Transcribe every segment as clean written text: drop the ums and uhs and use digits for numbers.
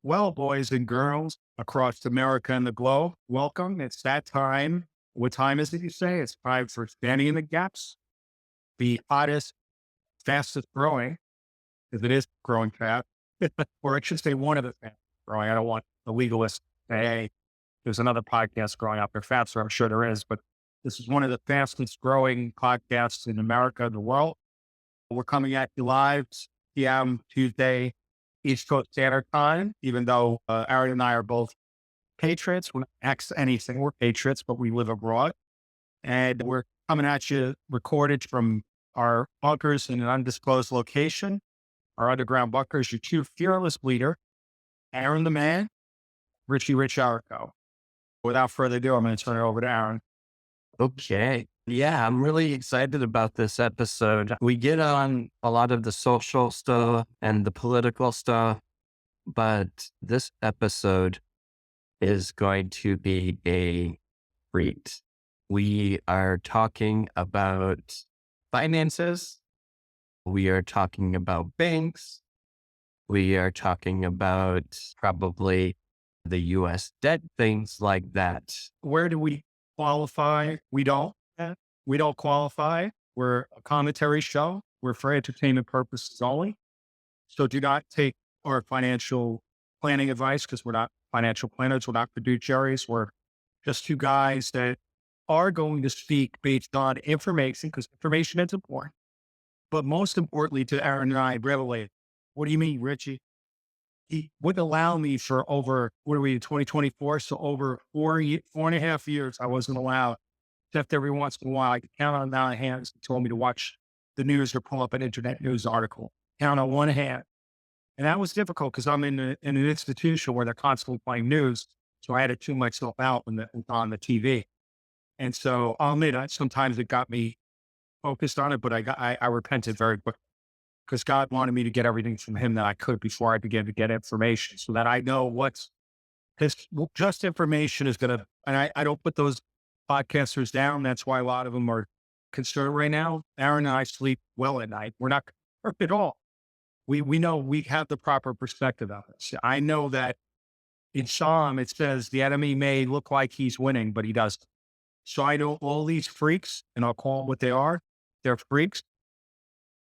Well, boys and girls across America and the globe, welcome. It's that time. What time is it, you say? It's time for Standing in the Gaps, the hottest, fastest growing, because it is growing fast, or I should say one of the fastest growing. I don't want the legalist to say, hey, there's another podcast growing up there faster. I'm sure there is, but this is one of the fastest growing podcasts in America and the world. We're coming at you live PM Tuesday, East Coast Standard Time, even though Aaron and I are both patriots. We're not ex anything. We're patriots, but we live abroad. And we're coming at you recorded from our bunkers in an undisclosed location, our underground bunkers, your two fearless leader, Aaron the Man, Richie Rich Errico. Without further ado, I'm going to turn it over to Aaron. Okay. Yeah, I'm really excited about this episode. We get on a lot of the social stuff and the political stuff, but this episode is going to be a treat. We are talking about finances. We are talking about banks. We are talking about probably the US debt, things like that. Where do we qualify? We don't. We don't qualify. We're a commentary show. We're for entertainment purposes only. So do not take our financial planning advice because we're not financial planners. We're not fiduciaries. We're just two guys that are going to speak based on information because information is important. But most importantly to Aaron and I, revelate. What do you mean, Richie? He wouldn't allow me for over, what are we in 2024? So over 4.5 years, I wasn't allowed. Except every once in a while, I could count on the amount of hands that told me to watch the news or pull up an internet news article. Count on one hand. And that was difficult because I'm in an institution where they're constantly playing news. So I had to tune myself out when it was on the TV. And so I'll admit, sometimes it got me focused on it, but I repented very quickly because God wanted me to get everything from him that I could before I began to get information so that I know what's his just information is going to, and I don't put those podcasters down. That's why a lot of them are concerned right now. Aaron and I sleep well at night. We're not concerned at all. We know we have the proper perspective of it. So I know that in Psalm, it says the enemy may look like he's winning, but he doesn't. So I know all these freaks, and I'll call them what they are. They're freaks.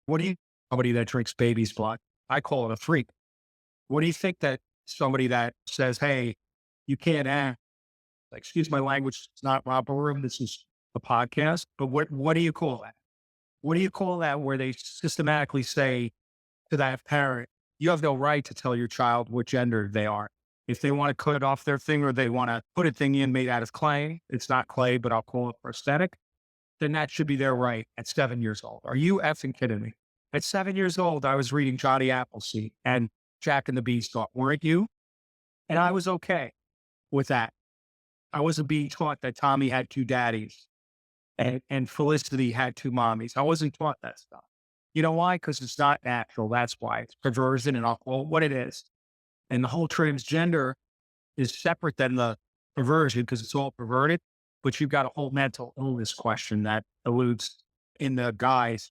What do you, somebody that drinks baby's blood? I call it a freak. What do you think that somebody that says, hey, you can't act, excuse my language, it's not romper room, this is a podcast, but what do you call that? What do you call that where they systematically say to that parent, you have no right to tell your child what gender they are. If they want to cut off their finger, they want to put a thing in made out of clay. It's not clay, but I'll call it prosthetic. Then that should be their right at 7 years old. Are you effing kidding me? At 7 years old, I was reading Johnny Appleseed and Jack and the Beanstalk. Weren't you? And I was okay with that. I wasn't being taught that Tommy had two daddies and Felicity had two mommies. I wasn't taught that stuff. You know why? Because it's not natural. That's why it's perversion and I'll call it what it is. And the whole transgender is separate than the perversion because it's all perverted. But you've got a whole mental illness question that alludes in the guise.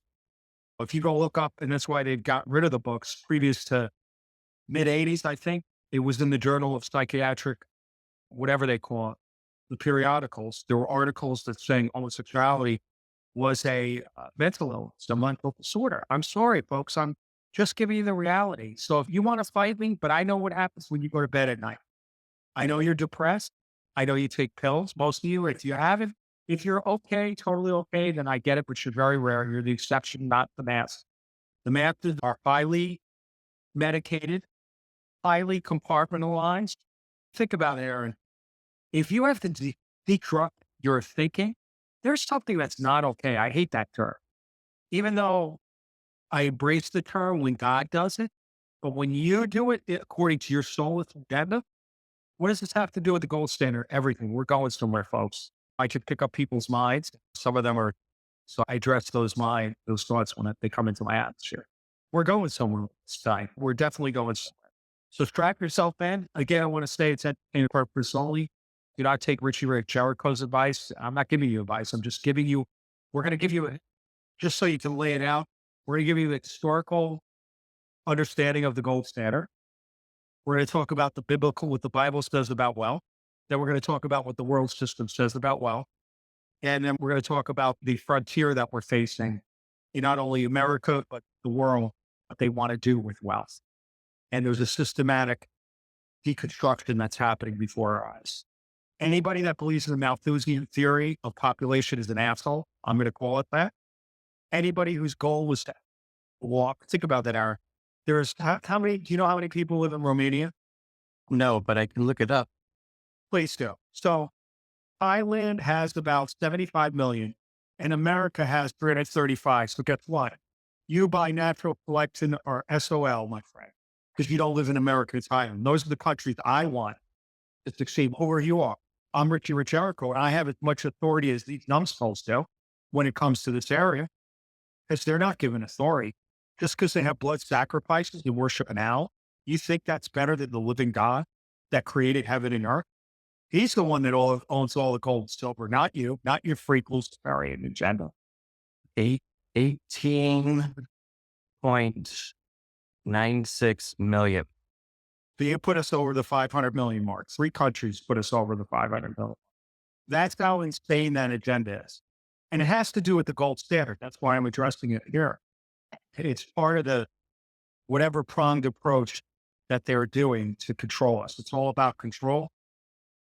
If you go look up, and that's why they've got rid of the books previous to mid 80s, I think it was in the Journal of Psychiatric, whatever they call it, the periodicals. There were articles that saying homosexuality was a mental illness, a mental disorder. I'm sorry, folks. I'm just giving you the reality. So if you want to fight me, but I know what happens when you go to bed at night. I know you're depressed. I know you take pills. Most of you, if you haven't, if you're okay, totally okay, then I get it, but you're very rare. You're the exception, not the mass. The masses are highly medicated, highly compartmentalized. Think about it, Aaron. If you have to deconstruct your thinking, there's something that's not okay. I hate that term. Even though I embrace the term when God does it, but when you do it according to your soulless agenda, what does this have to do with the gold standard? Everything. We're going somewhere, folks. I should pick up people's minds. Some of them are, so I address those those thoughts when they come into my atmosphere. We're going somewhere this time. We're definitely going somewhere. So strap yourself in. Again, I want to say it's entertainment purpose only. Do not take Richie Ray Jericho's advice. I'm not giving you advice. I'm just giving you, we're going to give you, just so you can lay it out, we're going to give you the historical understanding of the gold standard. We're going to talk about the biblical, what the Bible says about wealth. Then we're going to talk about what the world system says about wealth. And then we're going to talk about the frontier that we're facing in not only America, but the world, what they want to do with wealth. And there's a systematic deconstruction that's happening before our eyes. Anybody that believes in the Malthusian theory of population is an asshole. I'm going to call it that. Anybody whose goal was to walk, think about that, Aaron. There's how many, do you know how many people live in Romania? No, but I can look it up. Please do. So Thailand has about 75 million and America has 335. So guess what? You by natural selection are SOL, my friend, because you don't live in America, it's Thailand. Those are the countries I want to succeed over you are. I'm Richie Rich Errico, and I have as much authority as these numbskulls do when it comes to this area, because they're not given authority. Just because they have blood sacrifices and worship an owl, you think that's better than the living God that created heaven and earth? He's the one that owns all the gold and silver, not you, not your freak Luciferian agenda. 18.96 million. So you put us over the 500 million mark. 3 countries put us over the 500 million. That's how insane that agenda is. And it has to do with the gold standard. That's why I'm addressing it here. It's part of the whatever pronged approach that they're doing to control us. It's all about control.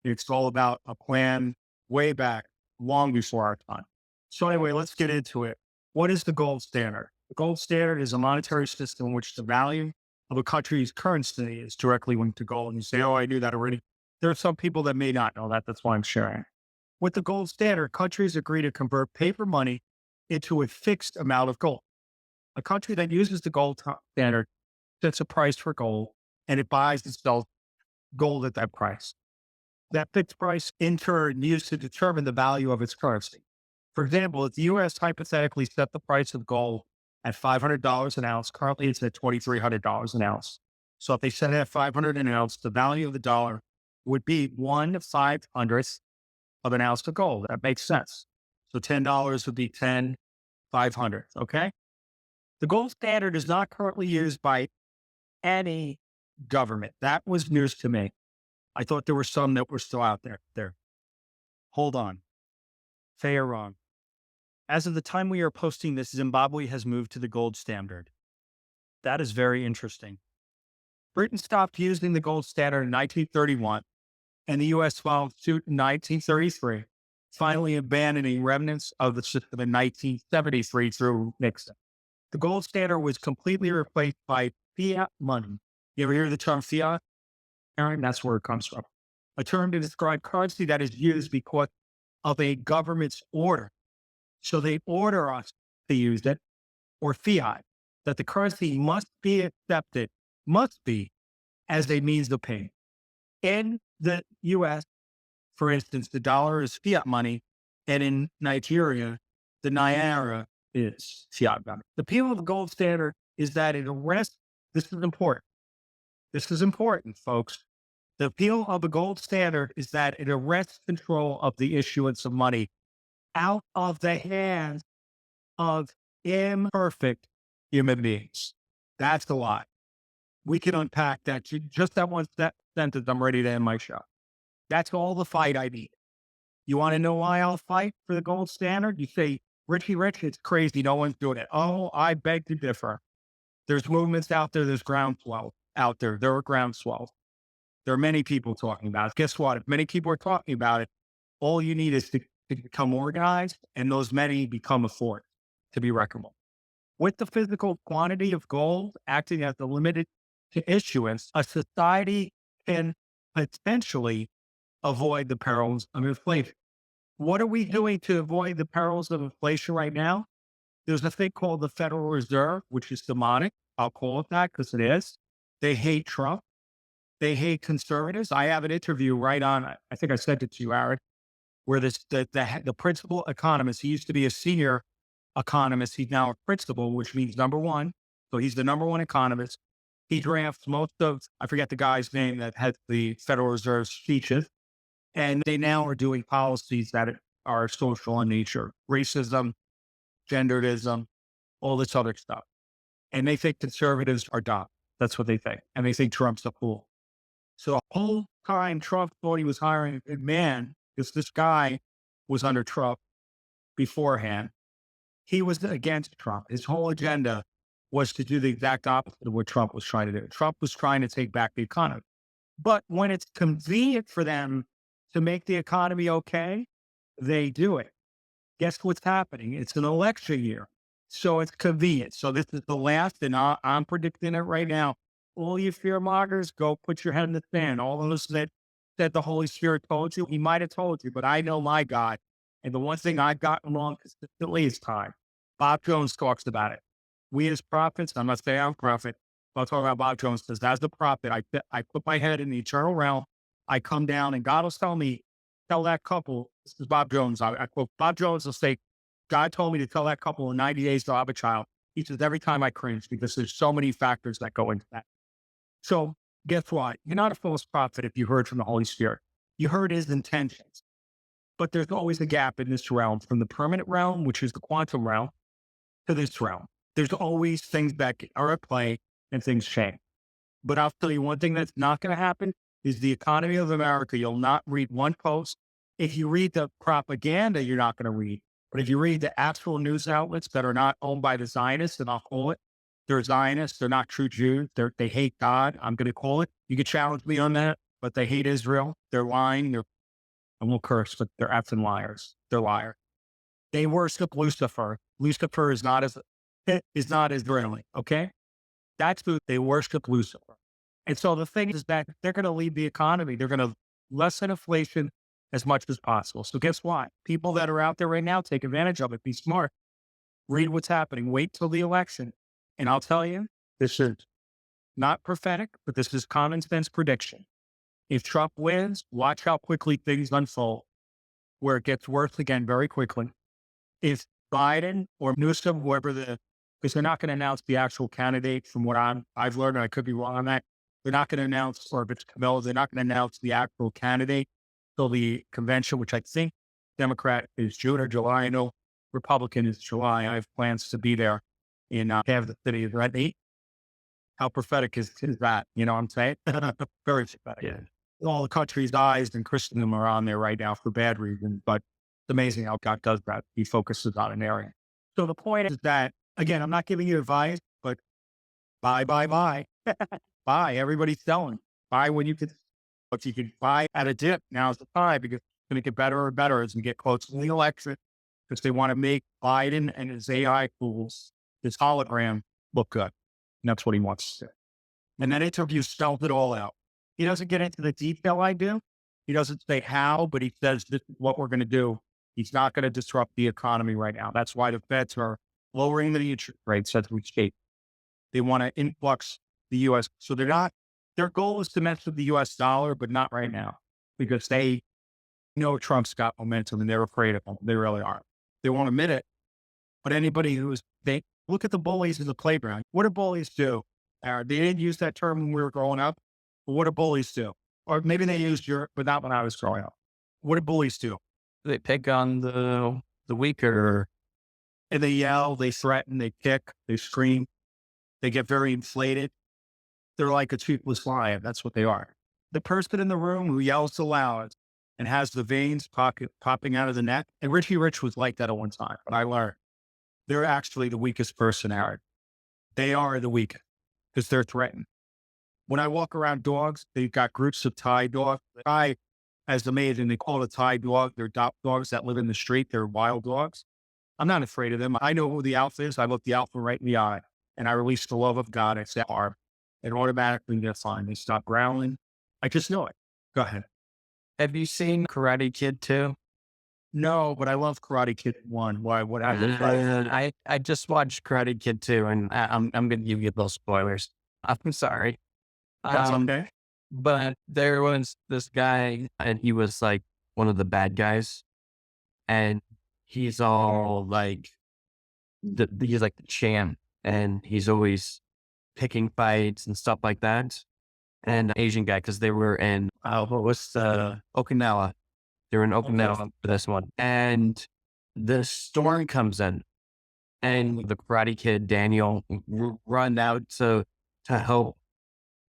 It's all about a plan way back, long before our time. So anyway, let's get into it. What is the gold standard? The gold standard is a monetary system in which the value of a country's currency is directly linked to gold. And you say, oh, I knew that already. There are some people that may not know that. That's why I'm sharing. With the gold standard, countries agree to convert paper money into a fixed amount of gold. A country that uses the gold standard sets a price for gold and it buys and sells gold at that price. That fixed price in turn used to determine the value of its currency. For example, if the U.S. hypothetically set the price of gold at $500 an ounce, currently it's at $2,300 an ounce. So if they set it at $500 an ounce, the value of the dollar would be 1/500th of an ounce of gold. That makes sense. So $10 would be 10/500th. Okay. The gold standard is not currently used by any government. That was news to me. I thought there were some that were still out there. Hold on. Say or wrong. As of the time we are posting this, Zimbabwe has moved to the gold standard. That is very interesting. Britain stopped using the gold standard in 1931, and the U.S. followed suit in 1933, finally abandoning remnants of the system in 1973 through Nixon. The gold standard was completely replaced by fiat money. You ever hear the term fiat? Aaron, that's where it comes from. A term to describe currency that is used because of a government's order. So they order us to use it, or fiat, that the currency must be accepted, as a means of payment. In the US, for instance, the dollar is fiat money, and in Nigeria, the naira is fiat money. The appeal of the gold standard is that it arrests, this is important. This is important, folks. The appeal of the gold standard is that it arrests control of the issuance of money out of the hands of imperfect human beings. That's a lie. We can unpack that. Just that one sentence, I'm ready to end my show. That's all the fight I need. You want to know why I'll fight for the gold standard? You say, Richie Rich, it's crazy. No one's doing it. Oh, I beg to differ. There's movements out there. There's groundswell out there. There are groundswells. There are many people talking about it. Guess what? If many people are talking about it, all you need is to become organized, and those many become a force to be reckoned with. With the physical quantity of gold acting as the limit to issuance, a society can potentially avoid the perils of inflation. What are we doing to avoid the perils of inflation right now? There's a thing called the Federal Reserve, which is demonic. I'll call it that because it is. They hate Trump. They hate conservatives. I have an interview right on, I think I sent it to you, Aaron, where the principal economist, he used to be a senior economist. He's now a principal, which means number one. So he's the number one economist. He drafts most of, I forget the guy's name that had the Federal Reserve speeches. And they now are doing policies that are social in nature, racism, genderism, all this other stuff. And they think conservatives are dumb. That's what they think. And they think Trump's a fool. So the whole time Trump thought he was hiring a Mann, because this guy was under Trump beforehand, he was against Trump. His whole agenda was to do the exact opposite of what Trump was trying to do. Trump was trying to take back the economy. But when it's convenient for them to make the economy okay, they do it. Guess what's happening? It's an election year. So it's convenient. So this is the last, and I'm predicting it right now. All you fear mongers, go put your head in the sand. All those that the Holy Spirit told you, he might have told you, but I know my God. And the one thing I've gotten wrong consistently is time. Bob Jones talks about it. We as prophets, I'm not saying I'm a prophet, but I'm talking about Bob Jones says, as the prophet, I put my head in the eternal realm. I come down and God will tell me, tell that couple, this is Bob Jones. I quote, Bob Jones will say, God told me to tell that couple in 90 days they'll have a child. He says, every time I cringe because there's so many factors that go into that. So guess what? You're not a false prophet if you heard from the Holy Spirit. You heard his intentions. But there's always a gap in this realm from the permanent realm, which is the quantum realm, to this realm. There's always things that are at play and things change. But I'll tell you one thing that's not going to happen is the economy of America. You'll not read one post. If you read the propaganda, you're not going to read. But if you read the actual news outlets that are not owned by the Zionists, and I'll call it, they're Zionists, they're not true Jews, they hate God, I'm going to call it. You could challenge me on that, but they hate Israel. They're lying. I won't curse, but they're effing liars. They're liars. They worship Lucifer. Lucifer is not Israeli, okay? That's who they worship, Lucifer. And so the thing is that they're going to lead the economy. They're going to lessen inflation as much as possible. So guess what? People that are out there right now, take advantage of it. Be smart. Read what's happening. Wait till the election. And I'll tell you, this is not prophetic, but this is common sense prediction. If Trump wins, watch how quickly things unfold, where it gets worse again very quickly. If Biden or Newsom, because they're not going to announce the actual candidate from what I've learned, and I could be wrong on that. They're not going to announce, or if it's Kamala, they're not going to announce the actual candidate till the convention, which I think Democrat is June or July. I know Republican is July. I have plans to be there in half the city. Is that neat? How prophetic is that? You know what I'm saying? Very prophetic. Yeah. All the country's eyes and Christendom are on there right now for bad reasons, but it's amazing how God does that. He focuses on an area. So the point is that, again, I'm not giving you advice, but buy. Buy. Everybody's selling. Buy when you can. If you can buy at a dip, now's the time because it's going to get better and better as we get closer to the election because they want to make Biden and his AI tools, his hologram, look good. And that's what he wants to do. And that interview spells it all out. He doesn't get into the detail I do. He doesn't say how, but he says this is what we're going to do. He's not going to disrupt the economy right now. That's why the Feds are lowering the interest rates as we speak. They want to influx the U.S. So their goal is to mess with the U.S. dollar, but not right now because they know Trump's got momentum and they're afraid of him. They really are. They won't admit it. But anybody they look at the bullies in the playground. What do bullies do? They didn't use that term when we were growing up. But what do bullies do? Or maybe they used but not when I was growing up. What do bullies do? They pick on the weaker. And they yell, they threaten, they kick, they scream. They get very inflated. They're like a toothless lion. That's what they are. The person in the room who yells the loudest and has the veins popping out of the neck. And Richie Rich was like that at one time, but I learned they're actually the weakest person, Aaron. They are the weakest because they're threatened. When I walk around dogs, they've got groups of Thai dogs. Thai is amazing. They call it a Thai dog. They're dogs that live in the street. They're wild dogs. I'm not afraid of them. I know who the alpha is. I look the alpha right in the eye and I release the love of God. I say, arm. And automatically they're fine. They stop growling. I just know it. Go ahead. Have you seen Karate Kid 2? No, but I love Karate Kid 1. Why? What happened? I just watched Karate Kid 2 and I'm going to give you those spoilers. I'm sorry. That's okay. But there was this guy and he was like one of the bad guys and he's all like, he's like the champ and he's always picking fights and stuff like that. And Asian guy, because they were in, Okinawa. They were in Okinawa for this one. And the storm comes in and the Karate Kid, Daniel, run out to help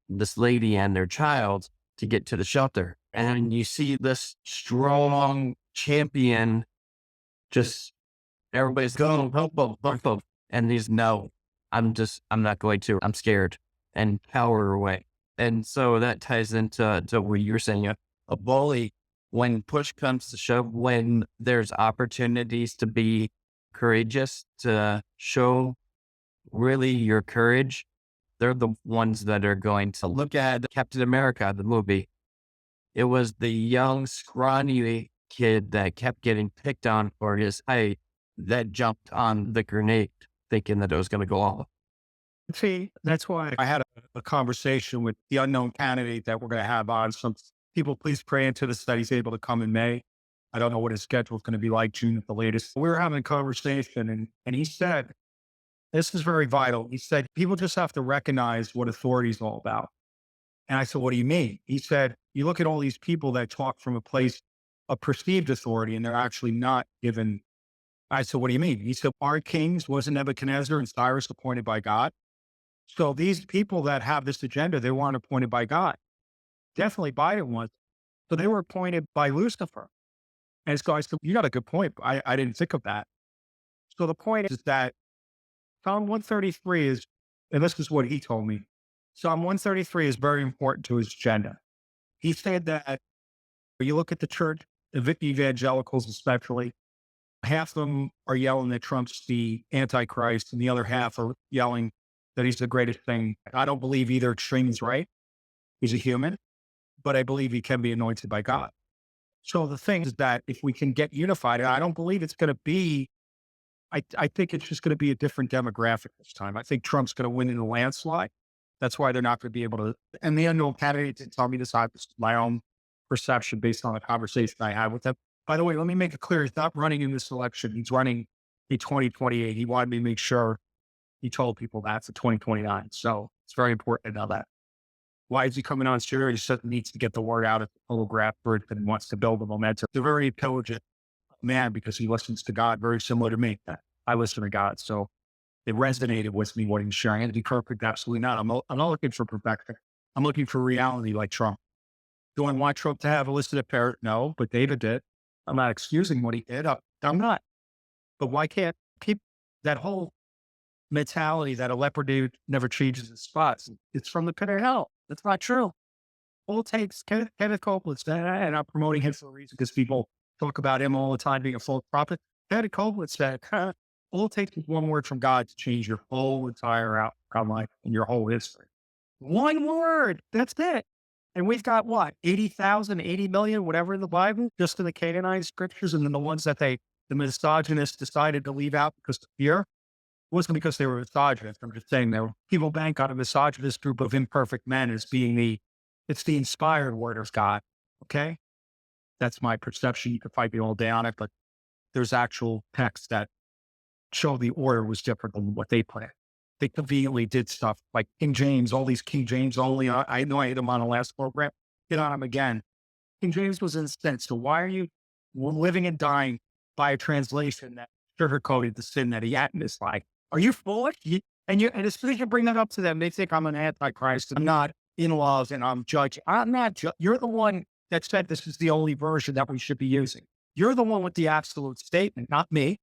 this lady and their child. to get to the shelter. And you see this strong champion, just everybody's going, bump, bump, bump, bump. And he's, no, I'm not going to, I'm scared, and cower away. And so that ties into what you're saying, a bully, when push comes to shove, when there's opportunities to be courageous, to show really your courage, they're the ones that are going to look at Captain America, the movie. It was the young, scrawny kid that kept getting picked on for his height that jumped on the grenade thinking that it was going to go off. See, that's why I had a conversation with the unknown candidate that we're going to have on. Some people, please pray into this that he's able to come in May. I don't know what his schedule is going to be like, June at the latest. We were having a conversation and he said, this is very vital. He said, people just have to recognize what authority is all about. And I said, what do you mean? He said, you look at all these people that talk from a place of perceived authority and they're actually not given. I said, what do you mean? He said, our kings wasn't Nebuchadnezzar and Cyrus appointed by God. So these people that have this agenda, they weren't appointed by God. Definitely Biden was. So they were appointed by Lucifer. And so I said, you got a good point. I didn't think of that. So the point is that Psalm 133 is, and this is what he told me, Psalm 133 is very important to his agenda. He said that when you look at the church, the evangelicals especially, half of them are yelling that Trump's the Antichrist, and the other half are yelling that he's the greatest thing. I don't believe either extreme is right. He's a human, but I believe he can be anointed by God. So the thing is that if we can get unified, I don't believe it's going to be, I think it's just going to be a different demographic this time. I think Trump's going to win in a landslide. That's why they're not going to be able to, and the unknown candidate didn't tell me this, I was my own perception based on the conversation I had with him. By the way, let me make it clear, he's not running in this election. He's running in 2028. He wanted me to make sure he told people that for 2029. So it's very important to know that. Why is he coming on Syria? He said he needs to get the word out at the total grassroots and wants to build the momentum. He's a very intelligent man because he listens to God, very similar to me. I listen to God. So it resonated with me what he was sharing. And to be perfect, absolutely not. I'm not looking for perfection. I'm looking for reality like Trump. Do I want Trump to have a list of parents? No, but David did. I'm not excusing what he did. I'm not. But why can't keep that whole mentality that a leopard dude never changes his spots? It's from the pit of hell. That's not true. All it takes, Kenneth Copeland said, and I'm promoting him for a reason because people talk about him all the time being a false prophet. Kenneth Copeland said, all it takes is one word from God to change your whole entire outcome life and your whole history. One word. That's it. And we've got what? 80,000, 80 million, whatever in the Bible, just in the Canaanite scriptures. And then the ones that the misogynists decided to leave out because of fear. It wasn't because they were misogynists. I'm just saying that people bank on a misogynist group of imperfect men as being it's the inspired word of God. Okay. That's my perception. You can fight me all day on it, but there's actual texts that show the order was different than what they planned. They conveniently did stuff like King James, all these King James only. I know I hit him on the last program. Hit on him again. King James was instant. So why are you living and dying by a translation that sugarcoated the sin that he had in his life? Are you foolish? And as soon as you bring that up to them, they think I'm an antichrist. I'm not in laws and I'm judging. I'm not. You're the one that said this is the only version that we should be using. You're the one with the absolute statement, not me.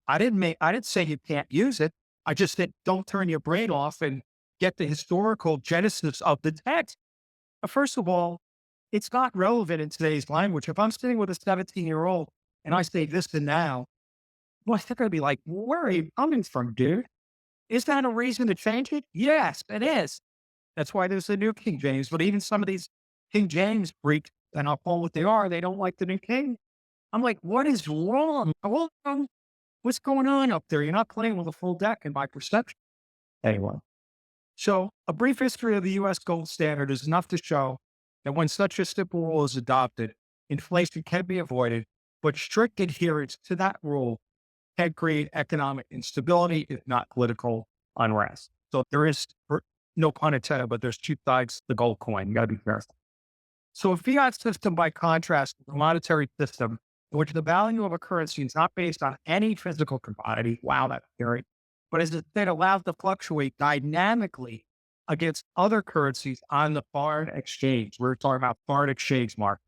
I didn't say you can't use it. I just said, don't turn your brain off and get the historical genesis of the text. First of all, it's not relevant in today's language. If I'm sitting with a 17-year-old and I say this and now, well, they're going to be like, where are you coming from, dude? Is that a reason to change it? Yes, it is. That's why there's the new King James. But even some of these King James freaks, and I'll call what they are, they don't like the new King. I'm like, what is wrong? What's going on up there? You're not playing with a full deck in my perception. Anyway. So a brief history of the U.S. gold standard is enough to show that when such a simple rule is adopted, inflation can be avoided, but strict adherence to that rule can create economic instability, if not political unrest. So there is, no pun intended, but there's two sides to the gold coin. You got to be careful. So a fiat system, by contrast, is a monetary system in which the value of a currency is not based on any physical commodity. Wow, that's scary. But is instead allowed to fluctuate dynamically against other currencies on the foreign exchange. We're talking about foreign exchange market.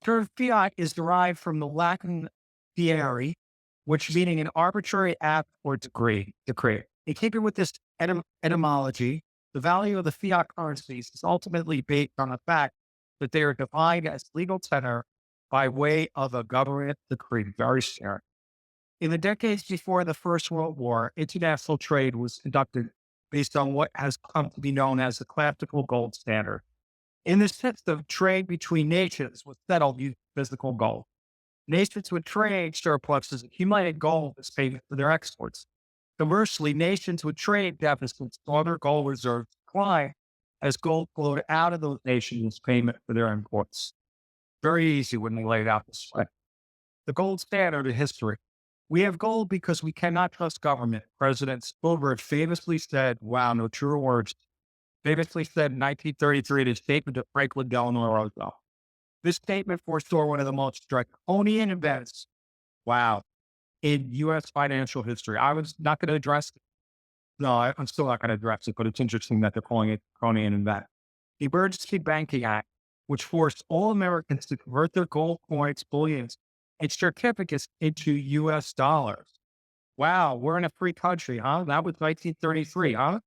The term fiat is derived from the Latin fieri, which meaning an arbitrary act or decree. In keeping with this etymology, the value of the fiat currencies is ultimately based on the fact that they are defined as legal tender by way of a government decree. Very scary. In the decades before the First World War, international trade was conducted based on what has come to be known as the classical gold standard. In this system, trade between nations was settled using physical gold. Nations would trade surpluses accumulated gold as payment for their exports. Conversely, nations would trade deficits saw their gold reserves decline as gold flowed out of those nations as payment for their imports. Very easy when we lay it out this way. The gold standard in history. We have gold because we cannot trust government. President Spielberg famously said, wow, no truer words, famously said in 1933 in his statement to Franklin Delano Roosevelt. This statement foresaw one of the most draconian events, wow, in U.S. financial history. I was not going to address it. No, I'm still not going to address it, but it's interesting that they're calling it draconian event. The Emergency Banking Act, which forced all Americans to convert their gold coins, bullions, and certificates into U.S. dollars. Wow, we're in a free country, huh? That was 1933, huh?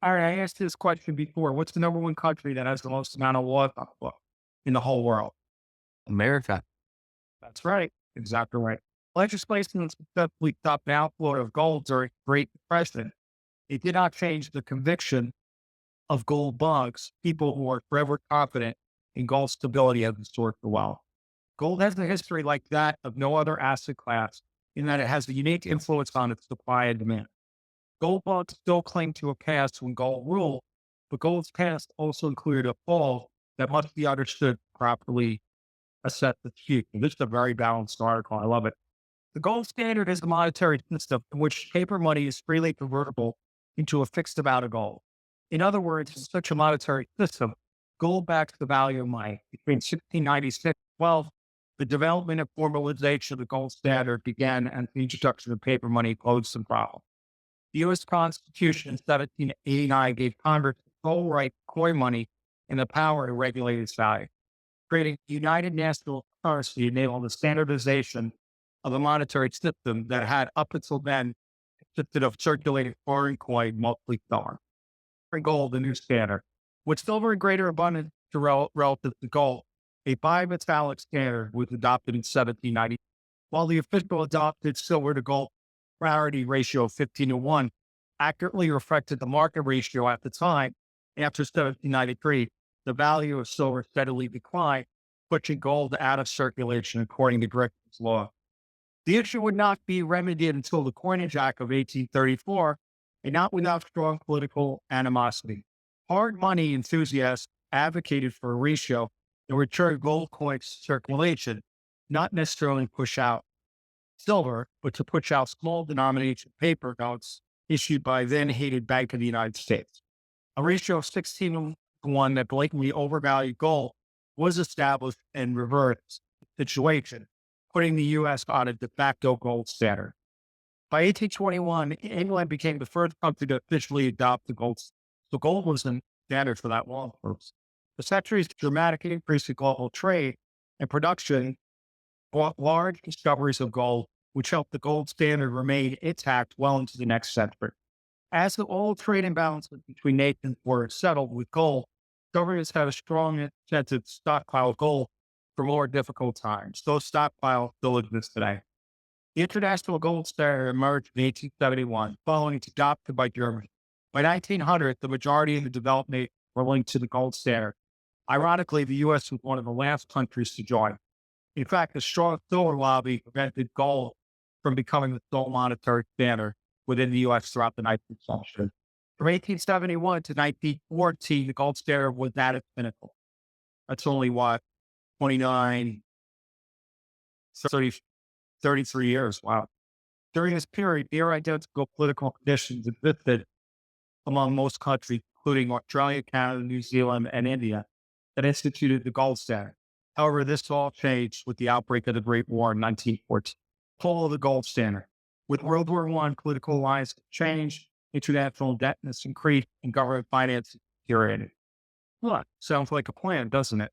All right, I asked this question before. What's the number one country that has the most amount of laws on the book in the whole world? America. That's right. Exactly right. Legislation successfully stopped the outflow of gold during the Great Depression. It did not change the conviction of gold bugs, people who are forever confident in gold stability as a source of wealth. Gold has a history like that of no other asset class in that it has a unique influence on its supply and demand. Gold bugs still cling to a past when gold ruled, but gold's past also included a fall that must be understood to properly assess the future. This is a very balanced article. I love it. The gold standard is a monetary system in which paper money is freely convertible into a fixed amount of gold. In other words, in such a monetary system, gold backs the value of money. Between 1696 and 12, the development and formalization of the gold standard began, and the introduction of paper money posed some problems. The U.S. Constitution in 1789 gave Congress the sole right to coin money and the power to regulate its value. Creating a united national currency enabled the standardization of a monetary system that had up until then consisted of circulating foreign coin, mostly silver. For gold, the new standard. With silver in greater abundance relative to gold, a bimetallic standard was adopted in 1790. While the official adopted silver to gold parity ratio of 15:1 accurately reflected the market ratio at the time, after 1793, the value of silver steadily declined, pushing gold out of circulation according to Greg's law. The issue would not be remedied until the Coinage Act of 1834, and not without strong political animosity. Hard money enthusiasts advocated for a ratio that returned gold coins to circulation, not necessarily push out silver, but to push out small denomination paper notes issued by then hated Bank of the United States. A ratio of 16:1 that blatantly overvalued gold was established and reversed the situation, putting the U.S. on a de facto gold standard. By 1821, England became the first country to officially adopt the gold. So gold was the standard for that long purpose. The century's dramatic increase in global trade and production brought large discoveries of gold, which helped the gold standard remain intact well into the next century. As the old trade imbalances between nations were settled with gold, governments had a strong incentive to stockpile gold for more difficult times. Those stockpiles still exist today. The international gold standard emerged in 1871, following its adoption by Germany. By 1900, the majority of the developed nations were linked to the gold standard. Ironically, the U.S. was one of the last countries to join. In fact, the strong silver lobby prevented gold from becoming the sole monetary standard within the U.S. throughout the 19th century. From 1871 to 1914, the gold standard was at its pinnacle. That's only what, 29, 30, 33 years. Wow. During this period, near identical political conditions existed among most countries, including Australia, Canada, New Zealand, and India, that instituted the gold standard. However, this all changed with the outbreak of the Great War in 1914. Pull of the gold standard. With World War I, political alliances changed. international indebtedness increased, and government finances deteriorated. Well, sounds like a plan, doesn't it?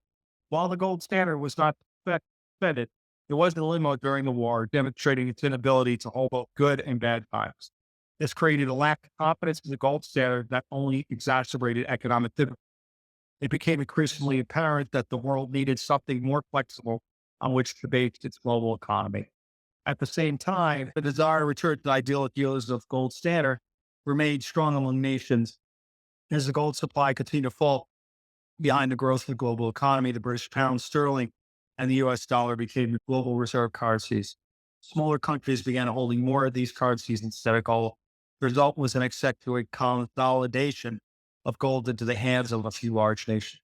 While the gold standard was not suspended, it was in limbo during the war, demonstrating its inability to hold both good and bad times. This created a lack of confidence in the gold standard that only exacerbated economic difficulties. It became increasingly apparent that the world needed something more flexible on which to base its global economy. At the same time, the desire to return to the ideologies of gold standard remained strong among nations as the gold supply continued to fall behind the growth of the global economy. The British pound sterling and the US dollar became the global reserve currencies. Smaller countries began holding more of these currencies instead of gold. The result was an accentuated consolidation of gold into the hands of a few large nations.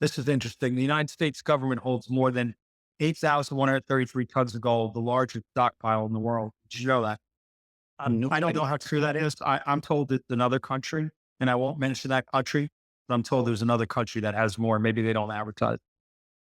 This is interesting. The United States government holds more than 8,133 tons of gold, the largest stockpile in the world. Did you know that? I don't know how true that is. I'm told it's another country, and I won't mention that country, but I'm told there's another country that has more. Maybe they don't advertise.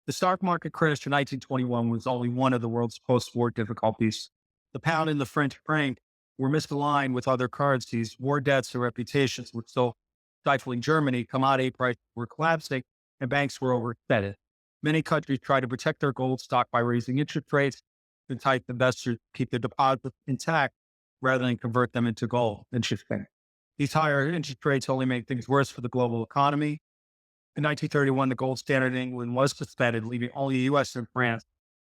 The stock market crash in 1921 was only one of the world's post-war difficulties. The pound and the French franc were misaligned with other currencies. War debts and reputations were still stifling Germany. Commodity prices were collapsing, and banks were overextended. Many countries tried to protect their gold stock by raising interest rates to entice investors to keep their deposits intact rather than convert them into gold. Interesting. These higher interest rates only made things worse for the global economy. In 1931, the gold standard in England was suspended, leaving only the U.S. and France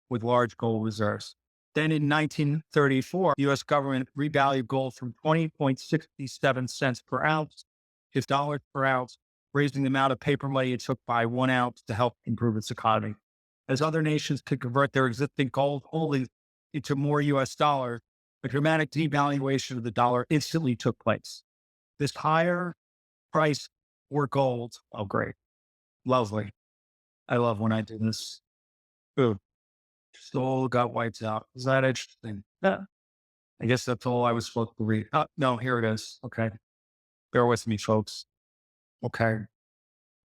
with large gold reserves. Then in 1934, the U.S. government revalued gold from 20.67 cents per ounce to dollars per ounce, raising the amount of paper money it took by 1 ounce to help improve its economy. As other nations could convert their existing gold holdings into more U.S. dollars, a dramatic devaluation of the dollar instantly took place. This higher price for gold, oh great, lovely. I love when I do this. Ooh, soul got wiped out. Is that interesting? Yeah. I guess that's all I was supposed to read. No, here it is. Okay. Bear with me, folks. Okay.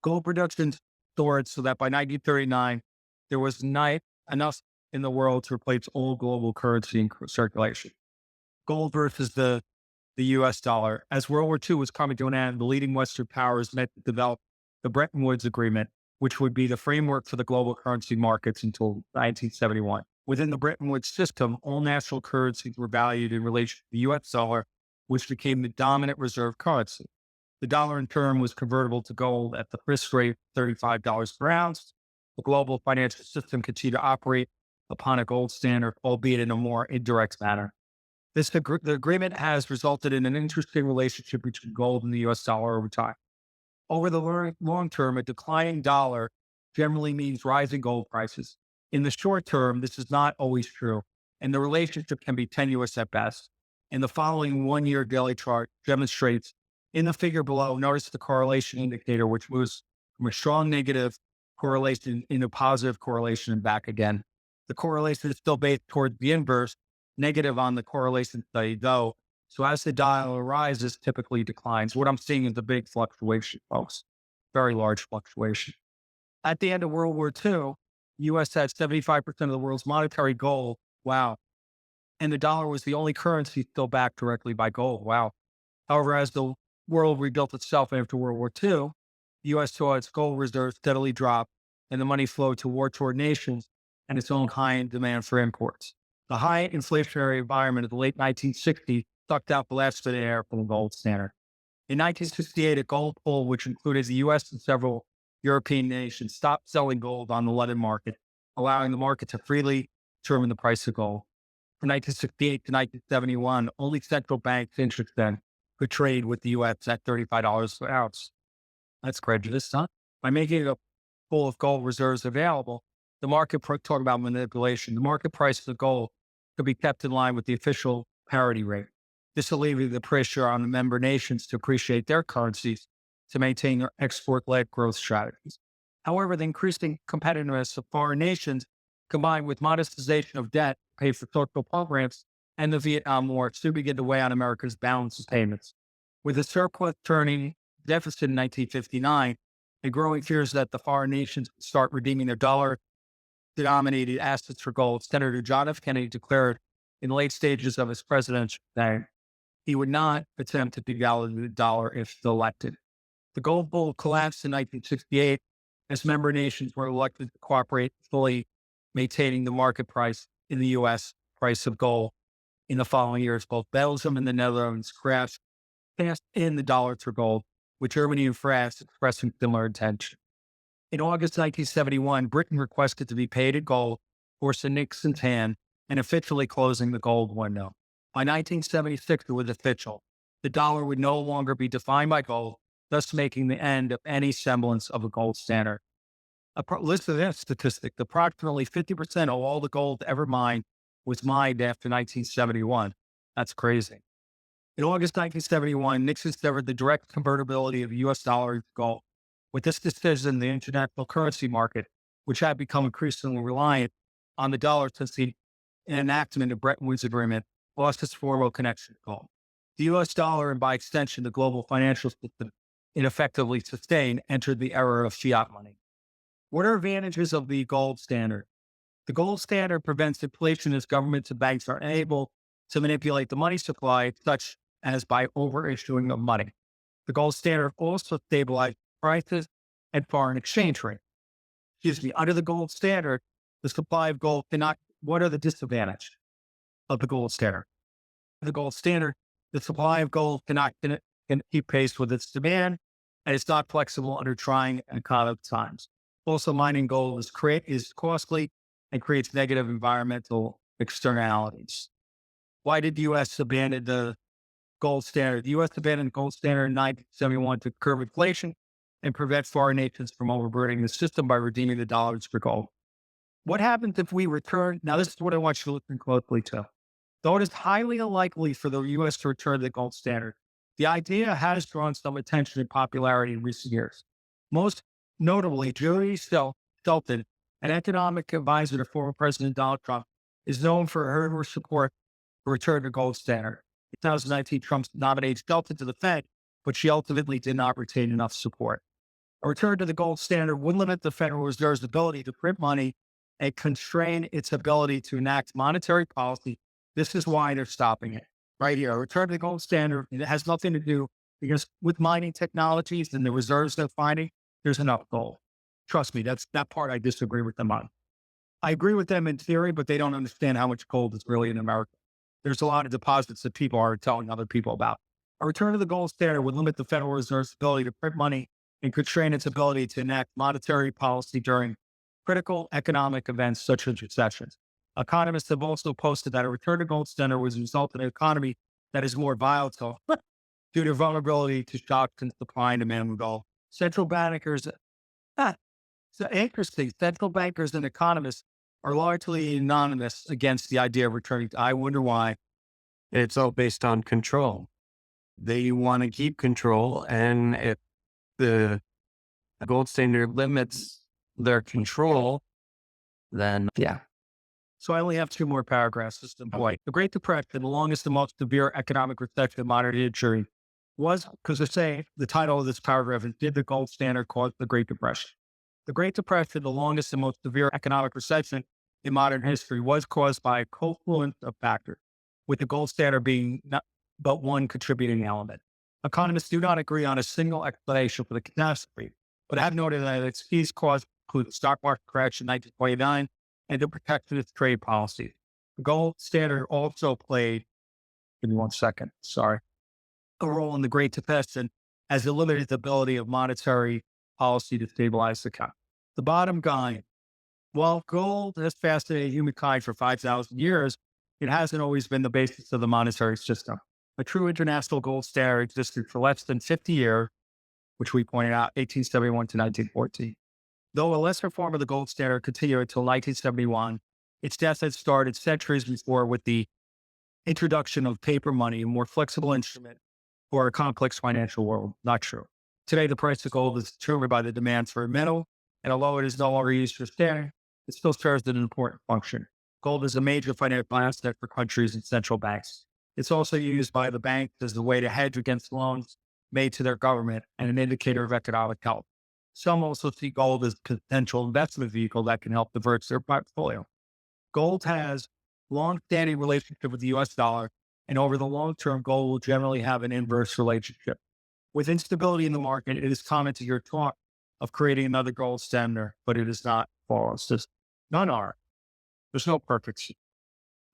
Gold production soared so that by 1939, there was not enough in the world to replace all global currency in circulation. Gold versus the US dollar. As World War II was coming to an end, the leading Western powers met to develop the Bretton Woods Agreement, which would be the framework for the global currency markets until 1971. Within the Bretton Woods system, all national currencies were valued in relation to the US dollar, which became the dominant reserve currency. The dollar in turn was convertible to gold at the risk rate of $35 per ounce. The global financial system continued to operate upon a gold standard, albeit in a more indirect manner. The agreement has resulted in an interesting relationship between gold and the US dollar over time. Over the long term, a declining dollar generally means rising gold prices. In the short term, this is not always true, and the relationship can be tenuous at best. And the following one-year daily chart demonstrates. In the figure below, notice the correlation indicator, which moves from a strong negative correlation into positive correlation and back again. The correlation is still based towards the inverse, negative on the correlation study, though. So as the dollar rises, typically declines. What I'm seeing is a big fluctuation, folks. Very large fluctuation. At the end of World War II, the U.S. had 75% of the world's monetary gold. Wow. And the dollar was the only currency still backed directly by gold. Wow. However, as the world rebuilt itself after World War II, the U.S. saw its gold reserves steadily drop and the money flowed to war-torn nations and its own high demand for imports. The high inflationary environment of the late 1960s sucked out the last bit of air from the gold standard. In 1968, a gold pool, which included the U.S. and several European nations, stopped selling gold on the London market, allowing the market to freely determine the price of gold. From 1968 to 1971, only central banks interested then could trade with the U.S. at $35 per ounce. That's prejudice, huh? By making a pool of gold reserves available, the market, talk about manipulation, the market price of gold could be kept in line with the official parity rate. This alleviated the pressure on the member nations to appreciate their currencies to maintain their export-led growth strategies. However, the increasing competitiveness of foreign nations, combined with monetization of debt paid for social programs and the Vietnam War, soon began to weigh on America's balance of payments. With the surplus turning deficit in 1959, and growing fears that the foreign nations would start redeeming their dollar-denominated assets for gold, Senator John F. Kennedy declared in the late stages of his presidential day, he would not attempt to devalue the dollar if elected. The gold bull collapsed in 1968 as member nations were elected to cooperate fully maintaining the market price in the U.S. price of gold. In the following years, both Belgium and the Netherlands crashed fast in the dollar for gold, with Germany and France expressing similar intention. In August 1971, Britain requested to be paid in gold, forcing Nixon's hand and officially closing the gold window. By 1976, it was official. The dollar would no longer be defined by gold, thus making the end of any semblance of a gold standard. Listen to this statistic. Approximately 50% of all the gold ever mined was mined after 1971. That's crazy. In August 1971, Nixon severed the direct convertibility of U.S. dollar into gold. With this decision, the international currency market, which had become increasingly reliant on the dollar since the enactment of Bretton Woods Agreement, lost its formal connection to gold. The U.S. dollar, and by extension, the global financial system, ineffectively sustained, entered the era of fiat money. What are advantages of the gold standard? The gold standard prevents inflation as governments and banks are unable to manipulate the money supply, such as by overissuing of money. The gold standard also stabilizes prices and foreign exchange rate. Under the gold standard, the supply of gold cannot. What are the disadvantages of the gold standard? The gold standard, the supply of gold cannot can keep pace with its demand, and it's not flexible under trying economic times. Also, mining gold is costly and creates negative environmental externalities. Why did the U.S. abandon the gold standard? The U.S. abandoned the gold standard in 1971 to curb inflation and prevent foreign nations from overburdening the system by redeeming the dollars for gold. What happens if we return? Now, this is what I want you to listen closely to. Though it is highly unlikely for the U.S. to return to the gold standard, the idea has drawn some attention and popularity in recent years. Most notably, Julie Shelton, an economic advisor to former President Donald Trump, is known for her support for return to gold standard. In 2019, Trump nominated Shelton to the Fed, but she ultimately did not retain enough support. A return to the gold standard would limit the Federal Reserve's ability to print money and constrain its ability to enact monetary policy. This is why they're stopping it right here. A return to the gold standard, it has nothing to do because with mining technologies and the reserves they're finding, there's enough gold. Trust me, that part I disagree with them on. I agree with them in theory, but they don't understand how much gold is really in America. There's a lot of deposits that people are telling other people about. A return to the gold standard would limit the Federal Reserve's ability to print money and constrain its ability to enact monetary policy during critical economic events such as recessions. Economists have also posted that a return to gold standard would result in an economy that is more volatile due to vulnerability to shocks in supply and demand of gold. Central bankers, so interesting. Central bankers and economists are largely anonymous against the idea of returning. I wonder why. It's all based on control. They want to keep control, and if the gold standard limits their control, then yeah. So I only have two more paragraphs. This is the point. The Great Depression, the longest and most severe economic recession in modern history, was because the title of this paragraph is "Did the Gold Standard Cause the Great Depression?" The Great Depression, the longest and most severe economic recession in modern history, was caused by a confluence of factors, with the gold standard being not but one contributing element. Economists do not agree on a single explanation for the catastrophe, but have noted that its key cause include the stock market crash in 1929 and the protectionist trade policies. The gold standard also played, give me 1 second, sorry, a role in the Great Depression as it limited the ability of monetary policy to stabilize the economy. The bottom line, while gold has fascinated humankind for 5,000 years, it hasn't always been the basis of the monetary system. A true international gold standard existed for less than 50 years, which we pointed out, 1871 to 1914. Though a lesser form of the gold standard continued until 1971, its death had started centuries before with the introduction of paper money, a more flexible instrument for a complex financial world. Not true. Today, the price of gold is determined by the demand for a metal, and although it is no longer used for standard, it still serves an important function. Gold is a major financial asset for countries and central banks. It's also used by the banks as a way to hedge against loans made to their government and an indicator of economic health. Some also see gold as a potential investment vehicle that can help diversify their portfolio. Gold has long-standing relationship with the U.S. dollar And over the long term, gold will generally have an inverse relationship. With instability in the market, it is common to hear talk of creating another gold standard, but it is not false. None are. There's no perfect system.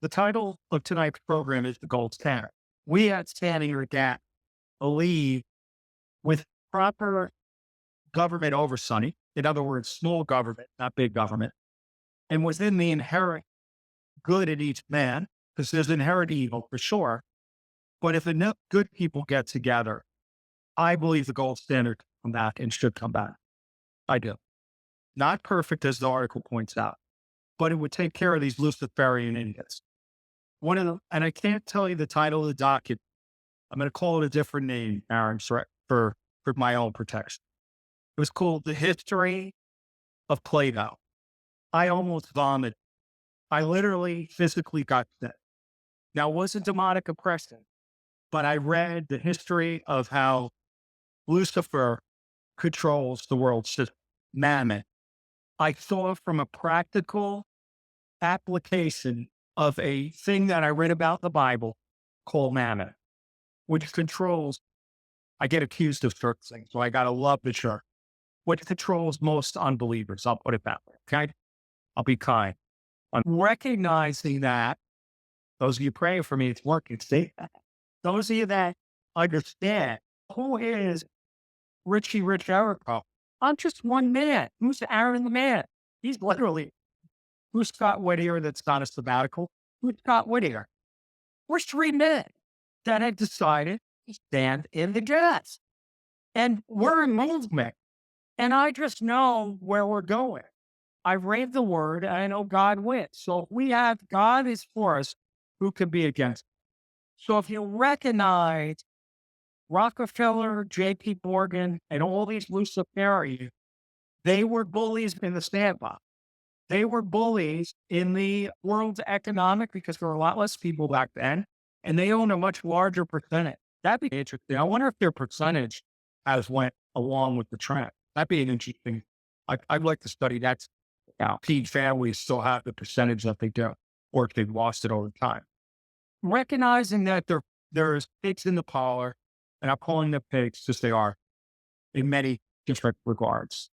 The title of tonight's program is The Gold Standard. We at Standing or Gap believe with proper government oversight, in other words, small government, not big government, and within the inherent good in each man, because there's inherent evil for sure. But if enough good people get together, I believe the gold standard can come back and should come back. I do. Not perfect, as the article points out, but it would take care of these Luciferian idiots. And I can't tell you the title of the document. I'm going to call it a different name, Aaron, for my own protection. It was called The History of Plato. I almost vomited. I literally physically got sick. Now, it wasn't demonic oppression, but I read the history of how Lucifer controls the world system, Mammon. I saw from a practical application of a thing that I read about in the Bible called Mammon, which controls, I get accused of certain things, so I got to love the church, which controls most unbelievers. I'll put it that way, okay? I'll be kind. I'm recognizing that, those of you praying for me, it's working. See, those of you that understand, who is Richie Rich Errico? I'm just one man. Who's Aaron the Man? He's literally, who's Scott Whittier that's not a sabbatical? Who's Scott Whittier? We're three men that have decided to stand in the gas. And we're a movement. And I just know where we're going. I read the word and I know God wins. So if we have God is for us, who can be against us? So if you recognize Rockefeller, J.P. Morgan, and all these Luciferians, they were bullies in the sandbox. They were bullies in the world's economic because there were a lot less people back then, and they own a much larger percentage. That'd be interesting. I wonder if their percentage has went along with the trend. That'd be an interesting. I'd like to study that. Now, P families still have the percentage that they do, or if they've lost it over time. Recognizing that there's pigs in the parlor, and I'm calling them pigs as they are in many different regards.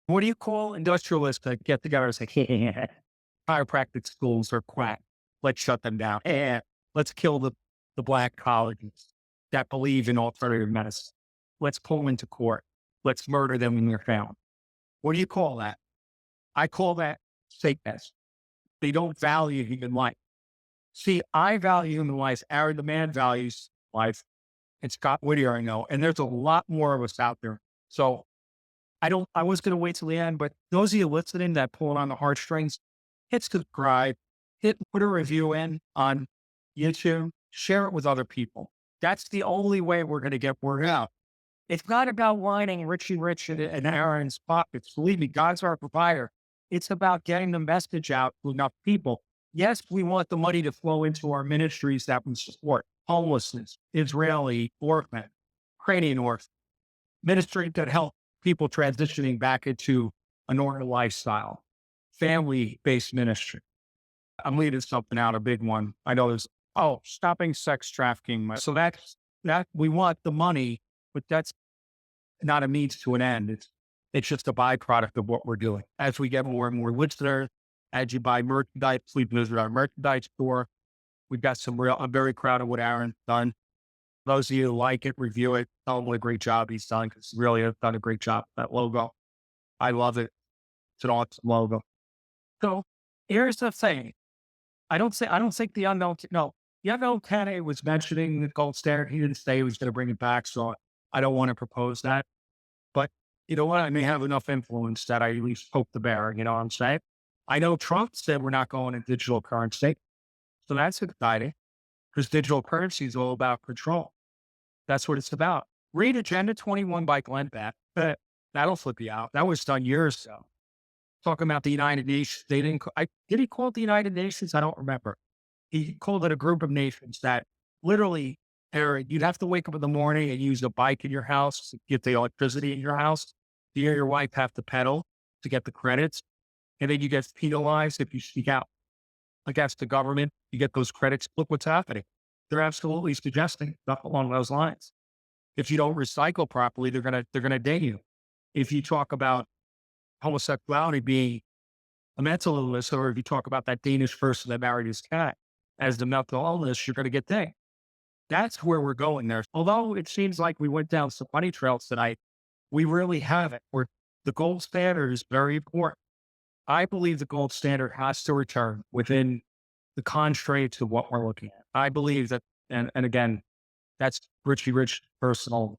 What do you call industrialists that get together and say, chiropractic schools are quack. Let's shut them down. Let's kill the black colleges that believe in alternative medicine. Let's pull them into court. Let's murder them when they're found. What do you call that? I call that Satanists. They don't value human life. See, I value human life. Aaron the Man values life. And Scott Whittier, I know. And there's a lot more of us out there. So I was going to wait till the end, but those of you listening that pull on the heartstrings, hit subscribe, put a review in on YouTube, share it with other people. That's the only way we're going to get word out. It's not about lining Richie Rich and Aaron's pockets. Believe me, God's our provider. It's about getting the message out to enough people. Yes, we want the money to flow into our ministries that we support. Homelessness, Israeli orphan, Ukrainian orphan, ministry that help people transitioning back into a normal lifestyle, family-based ministry. I'm leaving something out, a big one. I know there's, stopping sex trafficking. So that we want the money, but that's not a means to an end. It's just a byproduct of what we're doing. As we get more and more listeners, as you buy merchandise, we visit our merchandise store. We've got I'm very proud of what Aaron's done. Those of you who like it, review it. Tell him what a great job he's done, because he really has done a great job with that logo. I love it. It's an awesome logo. So here's the thing. I don't think the unknown candidate was mentioning the gold standard. He didn't say he was going to bring it back. So I don't want to propose that. But you know what? I may have enough influence that I at least poke the bear. You know what I'm saying? I know Trump said we're not going to digital currency. So that's exciting, because digital currency is all about control. That's what it's about. Read Agenda 21 by Glenn Beck. That'll flip you out. That was done years ago. Talking about the United Nations. Did he call it the United Nations? I don't remember. He called it a group of nations that literally, Eric, you'd have to wake up in the morning and use a bike in your house to get the electricity in your house. You and your wife have to pedal to get the credits. And then you get penalized if you speak out against the government. You get those credits. Look what's happening. they're absolutely suggesting stuff along those lines. If you don't recycle properly, they're gonna ding you. If you talk about homosexuality being a mental illness, or if you talk about that Danish person that married his cat as the mental illness, you're gonna get dinged. That's where we're going there. Although it seems like we went down some bunny trails tonight, we really haven't. Where the gold standard is very important. I believe the gold standard has to return within the constraints of what we're looking at. I believe that, and again, that's Richie Rich personal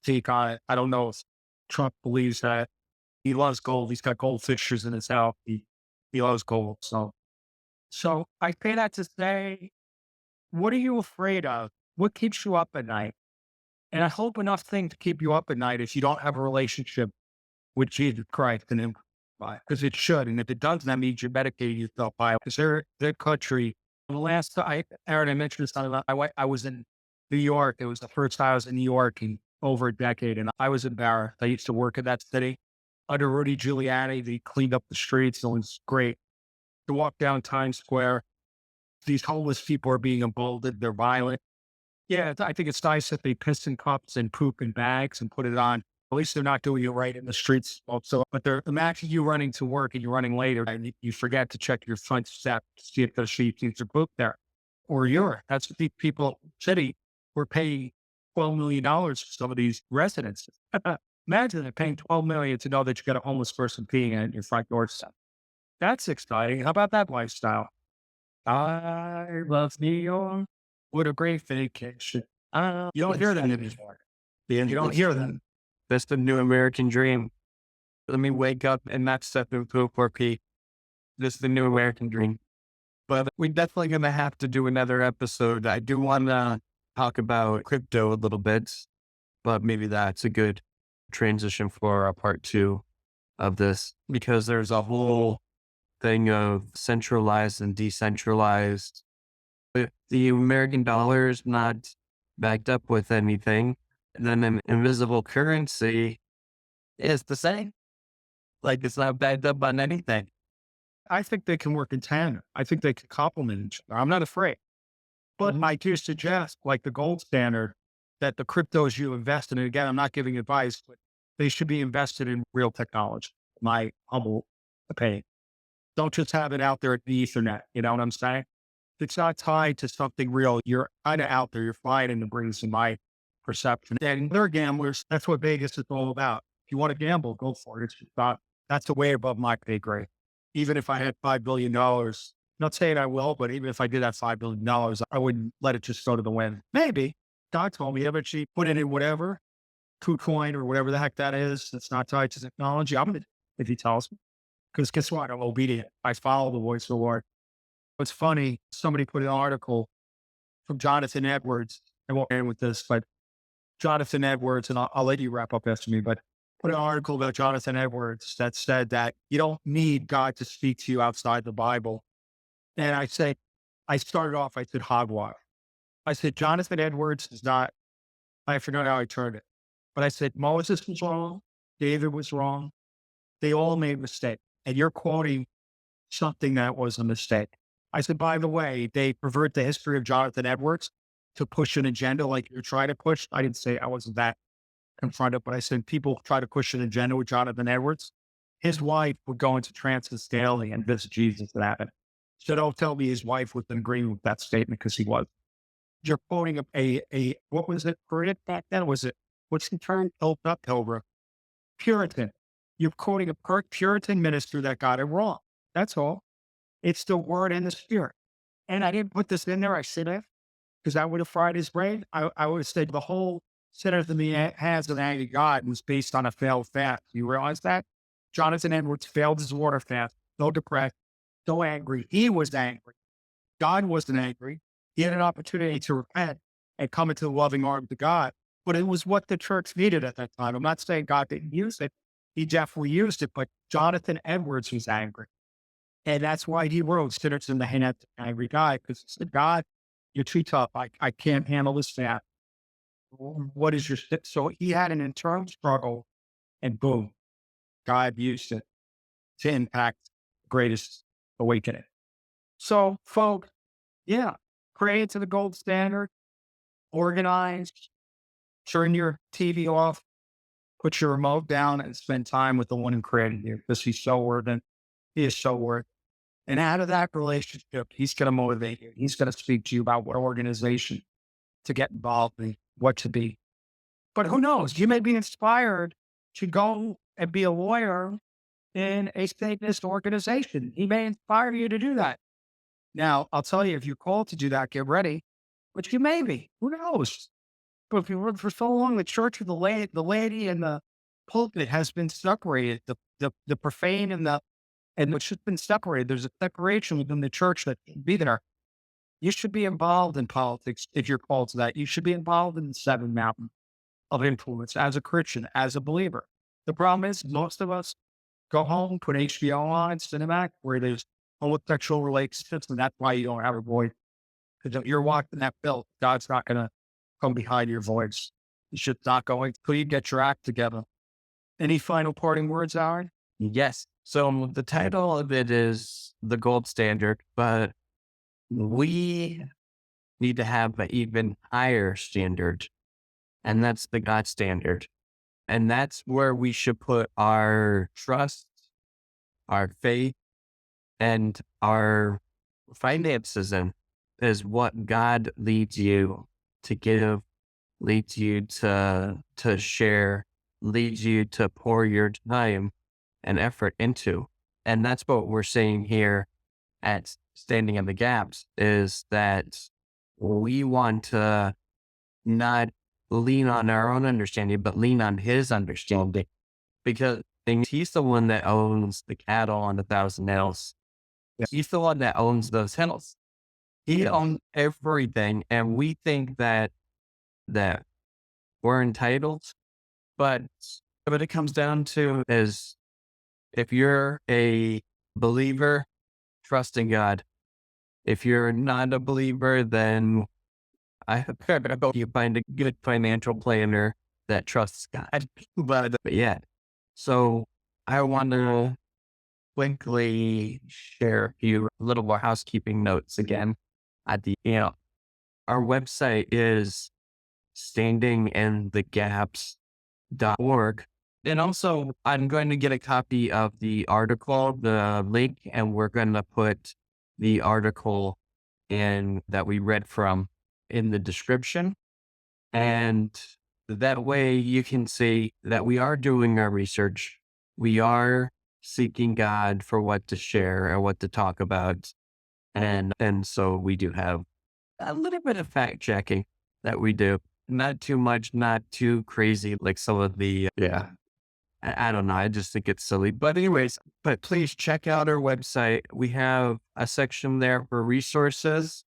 take on it. I don't know if Trump believes that. He loves gold. He's got gold fixtures in his house. He loves gold. So I say that to say, what are you afraid of? What keeps you up at night? And I hope enough things to keep you up at night if you don't have a relationship with Jesus Christ and Him, because it should. And if it doesn't, that means you're medicating yourself by, because their country. The last time, Aaron, I mentioned this, I was in New York. It was the first time I was in New York in over a decade, and I was embarrassed. I used to work in that city under Rudy Giuliani. They cleaned up the streets. It was great to walk down Times Square. These homeless people are being emboldened. They're violent. Yeah, I think it's nice that they piss in cups and poop in bags and put it on. At least they're not doing it right in the streets. Also, but they're imagine you running to work and you're running later and you forget to check your front step to see if the sheets are poop there or urine. That's what these people in the city were paying $12 million for some of these residences. Imagine they're paying $12 million to know that you got a homeless person peeing at your front doorstep. That's exciting. How about that lifestyle? I love New York. What a great vacation. You don't hear that anymore. You don't hear that. That's the new American dream. Let me wake up and not step into a pee. This is the new American dream. But we're definitely going to have to do another episode. I do want to talk about crypto a little bit, but maybe that's a good transition for a part 2 of this, because there's a whole thing of centralized and decentralized. If the American dollar is not backed up with anything, then an invisible currency is the same. Like, it's not backed up on anything. I think they can work in tandem. I think they can complement each other. I'm not afraid. But I do suggest, like the gold standard, that the cryptos you invest in, and again, I'm not giving advice, but they should be invested in real technology, my humble opinion. Don't just have it out there at the Ethernet. You know what I'm saying? If it's not tied to something real, you're kind of out there. You're flying in the breeze, in my perception. And they're gamblers. That's what Vegas is all about. If you want to gamble, go for it. It's just not, that's way above my pay grade. Even if I had $5 billion, not saying I will, but even if I did have $5 billion, I wouldn't let it just go to the wind. Maybe. God told me, but she put it in whatever, KuCoin or whatever the heck that is, that's not tied to technology. I'm going to, if he tells me. Because guess what? I'm obedient. I follow the voice of the Lord. It's funny. Somebody put an article from Jonathan Edwards. I won't end with this, but Jonathan Edwards, and I'll let you wrap up after me, but put an article about Jonathan Edwards that said that you don't need God to speak to you outside the Bible. And I started off, I said, hogwash. I said, Jonathan Edwards is not, I forgot how I turned it, but I said, Moses was wrong. David was wrong. They all made mistakes. And you're quoting something that was a mistake. I said, by the way, they pervert the history of Jonathan Edwards to push an agenda like you're trying to push. I didn't say I wasn't that confronted, but I said people try to push an agenda with Jonathan Edwards. His wife would go into trances daily and visit Jesus and happen. So don't tell me his wife was agreeing with that statement, because he was. You're quoting a what was it for it back then? Was it, what's the term? Not Pilgrim. Puritan. You're quoting a Puritan minister that got it wrong. That's all. It's the word and the spirit. And I didn't put this in there. I said it because I would have fried his brain. I would have said the whole sinners in the hands of the angry God was based on a failed fast. You realize that? Jonathan Edwards failed his water fast. So depressed, so angry. He was angry. God wasn't angry. He had an opportunity to repent and come into the loving arms of God. But it was what the church needed at that time. I'm not saying God didn't use it. He definitely used it, but Jonathan Edwards was angry. And that's why he wrote Sinners in the Hands of an Angry God, because he said, God, you're too tough. I can't handle this fast. What is your, so he had an internal struggle, and boom, God used it to impact the greatest awakening. So, folks, yeah, create to the gold standard, organize, turn your TV off, put your remote down, and spend time with the one who created you because he's so worth it. He is so worth it. And out of that relationship, he's going to motivate you. He's going to speak to you about what organization to get involved in, what to be. But who knows? You may be inspired to go and be a lawyer in a Satanist organization. He may inspire you to do that. Now, I'll tell you, if you're called to do that, get ready. But you may be. Who knows? But if you work for so long, the church of the laity and the pulpit has been separated. The profane and which has been separated. There's a separation within the church that should be there. You should be involved in politics if you're called to that. You should be involved in the seven mountains of influence as a Christian, as a believer. The problem is most of us go home, put HBO on, Cinemax, where there's homosexual relationships, and that's why you don't have a voice. Because if you're walking that belt, God's not going to come behind your voice. You should not go until you get your act together. Any final parting words, Aaron? Yes. So the title of it is The Gold Standard, but we need to have an even higher standard, and that's the God standard. And that's where we should put our trust, our faith, and our finances in, is what God leads you to give, leads you to share, leads you to pour your time and effort into. And that's what we're seeing here at Standing in the Gaps, is that we want to not lean on our own understanding, but lean on his understanding, because he's the one that owns the cattle on 1,000 hills. Yeah. He's the one that owns those hills. He owns everything. And we think that we're entitled, but what it comes down to is, if you're a believer, trust in God. If you're not a believer, then I hope you find a good financial planner that trusts God. But yeah, so I want to quickly share a few little more housekeeping notes again. Our website is standinginthegaps.org. And also, I'm going to get a copy of the article, the link, and we're going to put the article in that we read from in the description. And that way you can see that we are doing our research. We are seeking God for what to share and what to talk about. And so we do have a little bit of fact checking that we do. Not too much, not too crazy like some of the, I don't know. I just think it's silly. But anyways, but please check out our website. We have a section there for resources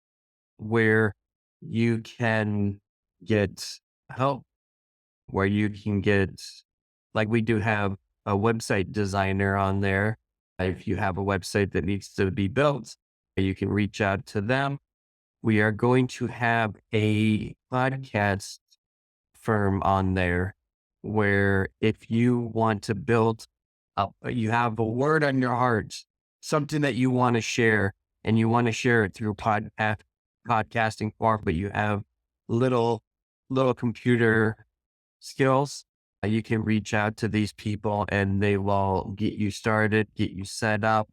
where you can get help, where you can get, like, we do have a website designer on there. If you have a website that needs to be built, you can reach out to them. We are going to have a podcast firm on there where if you want to build up, you have a word on your heart, something that you want to share, and you want to share it through podcasting form, but you have little computer skills, you can reach out to these people and they will get you started, get you set up,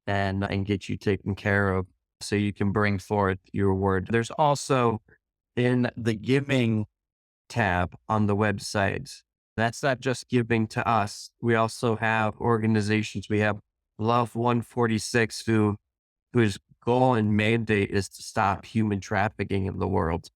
and get you taken care of so you can bring forth your word. There's also in the giving tab on the website, that's not just giving to us. We also have organizations. We have Love 146, whose goal and mandate is to stop human trafficking in the world.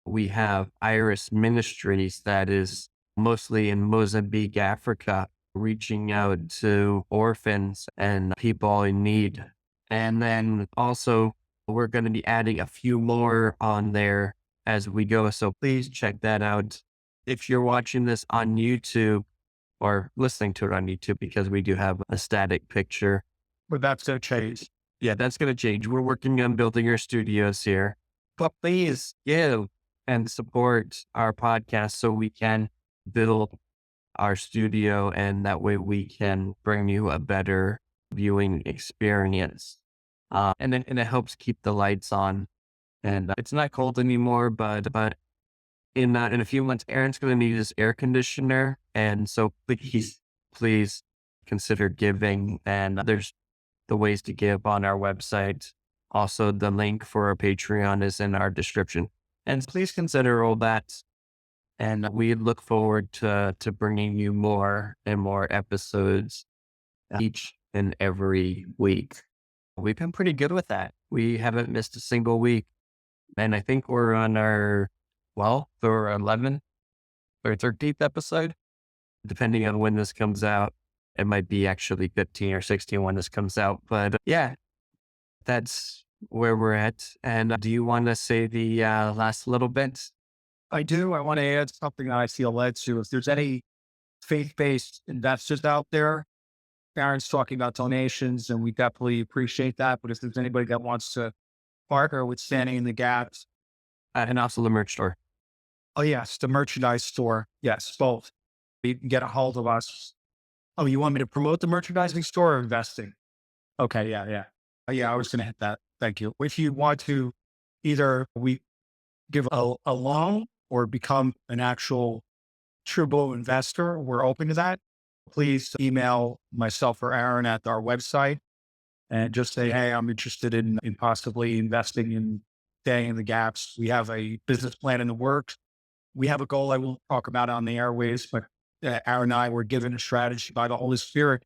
We have Iris Ministries, that is mostly in Mozambique, Africa, reaching out to orphans and people in need. And then also we're going to be adding a few more on there as we go. So please check that out. If you're watching this on YouTube or listening to it on YouTube, because we do have a static picture. But that's going to change. Yeah, that's going to change. We're working on building our studios here. But please give and support our podcast so we can build our studio, and that way we can bring you a better viewing experience. And it helps keep the lights on And it's not cold anymore, but in a few months, Aaron's going to need his air conditioner. And so please consider giving. And there's the ways to give on our website. Also, the link for our Patreon is in our description. And please consider all that. And we look forward to bringing you more and more episodes each and every week. We've been pretty good with that. We haven't missed a single week. And I think we're on our 12th or 11th or 13th episode, depending on when this comes out. It might be actually 15 or 16 when this comes out. But yeah, that's where we're at. And do you want to say the last little bit? I do. I want to add something that I feel led to. If there's any faith-based investors out there, Aaron's talking about donations, and we definitely appreciate that. But if there's anybody that wants to partner with Standing in the Gaps, And also the merch store. oh yes, the merchandise store, yes, both. You can get a hold of us. Oh, you want me to promote the merchandising store or investing? Okay, yeah. Yeah, I was going to hit that. Thank you. If you want to either we give a loan or become an actual true blue investor, we're open to that. Please email myself or Aaron at our website and just say, hey, I'm interested in possibly investing in Staying in the Gaps. We have a business plan in the works. We have a goal I won't talk about on the airways, but Aaron and I were given a strategy by the Holy Spirit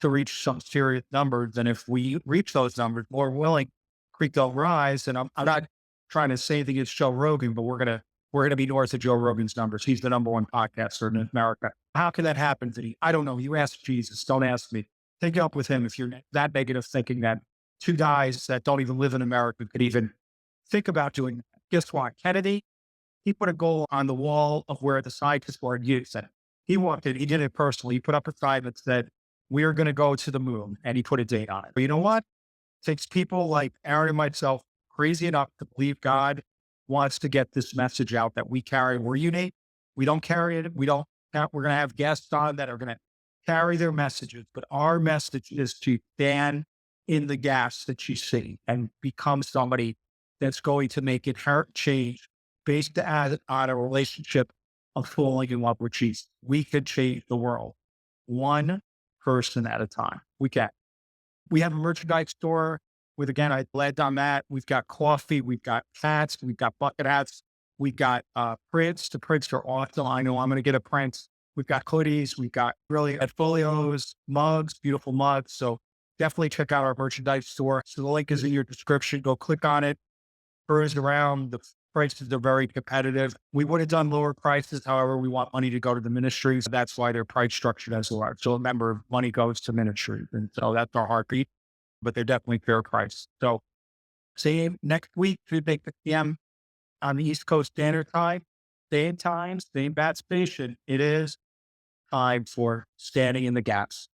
to reach some serious numbers. And if we reach those numbers, more willing, creek will rise. And I'm not trying to say anything against Joe Rogan, but we're gonna be north of Joe Rogan's numbers. He's the number one podcaster in America. How can that happen to me? I don't know. You ask Jesus. Don't ask me. Take it up with him if you're that negative thinking that two guys that don't even live in America could even think about doing that. Guess what? Kennedy, he put a goal on the wall of where the scientists were used. And he walked it. He did it personally. He put up a sign that said, we are going to go to the moon. And he put a date on it. But you know what? It takes people like Aaron and myself crazy enough to believe God wants to get this message out that we carry. We're unique. We don't carry it. We're going to have guests on that are going to carry their messages. But our message is to stand in the gaps that you see and become somebody that's going to make inherent change based on a relationship of falling in love with Jesus. We could change the world one person at a time. We can. We have a merchandise store with, again, I led on that. We've got coffee, we've got hats, we've got bucket hats, we've got prints. The prints are awesome. I know I'm going to get a print. We've got hoodies, we've got really folios, mugs, beautiful mugs. So definitely check out our merchandise store. So the link is in your description. Go click on it. Peruse around. The prices are very competitive. We would have done lower prices. However, we want money to go to the ministries. That's why they're price structured as they are. So remember, money goes to ministry. And so that's our heartbeat, but they're definitely fair price. So same next week, 3 p.m. on the East Coast Standard Time, same time, same bat station. It is time for Standing in the Gaps.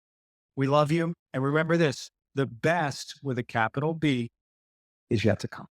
We love you. And remember this, the best with a capital B is yet to come.